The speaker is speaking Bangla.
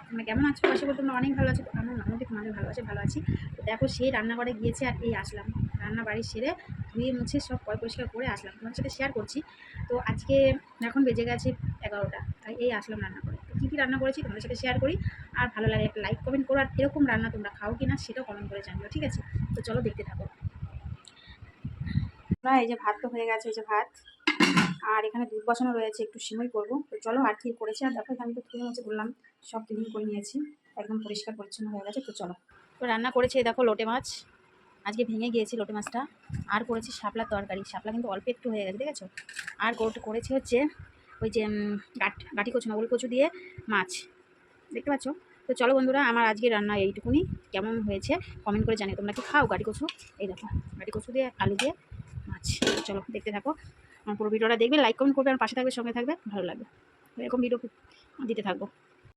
তোমরা কেমন আছো? আশা করি তোমরা অনেক ভালো আছো। আমার মোটামুটি তোমাদের ভালো আছি। তো দেখো সেই রান্নাঘরে গিয়েছি আর এই আসলাম, রান্না বাড়ি সেরে ধুয়ে মুছে সব পরিষ্কার করে আসলাম, তোমাদের সাথে শেয়ার করছি। তো আজকে এখন বেজে গেছে 11টা, তাই এই আসলাম রান্না করে। তো কী কী রান্না করেছি তোমাদের সাথে শেয়ার করি। আর ভালো লাগে একটা লাইক কমেন্ট করো, আর এরকম রান্না তোমরা খাও কি না সেটাও কমেন্ট করে জানিও, ঠিক আছে? তো চলো দেখতে থাকো। এই যে ভাত তো হয়ে গেছে, এই যে ভাত, আর এখানে দুধ বসানো রয়েছে, একটু সিমই করবো। তো চলো আর কি করেছি। আর দেখো আমি তো ধুয়ে মুছে বললাম, সব ক্লিন করে নিয়েছি, একদম পরিষ্কার পরিচ্ছন্ন হয়ে গেছে। তো চলো, তো রান্না করেছি দেখো লোটে মাছ, আজকে ভেঙে গিয়েছি লোটে মাছটা। আর করেছি শাপলার তরকারি, শাপলা কিন্তু অল্প একটু হয়ে গেছে, দেখেছো? আর করেছি হচ্ছে ওই যে গাটি কচু না, ওল কচু দিয়ে মাছ, দেখতে পাচ্ছ? তো চলো বন্ধুরা, আমার আজকে রান্না এইটুকুনি। কেমন হয়েছে কমেন্ট করে জানিও। তোমরা কি খাও গাটি কচু? এই দেখো গাটি কচু দিয়ে আলু দিয়ে মাছ। চলো দেখতে থাকো, আমার পুরো ভিডিওটা দেখবে, লাইক কমেন্ট করবে, আর পাশে থাকবে, সঙ্গে থাকবে, ভালো লাগবে। এরকম ভিডিও দিতে থাকবো।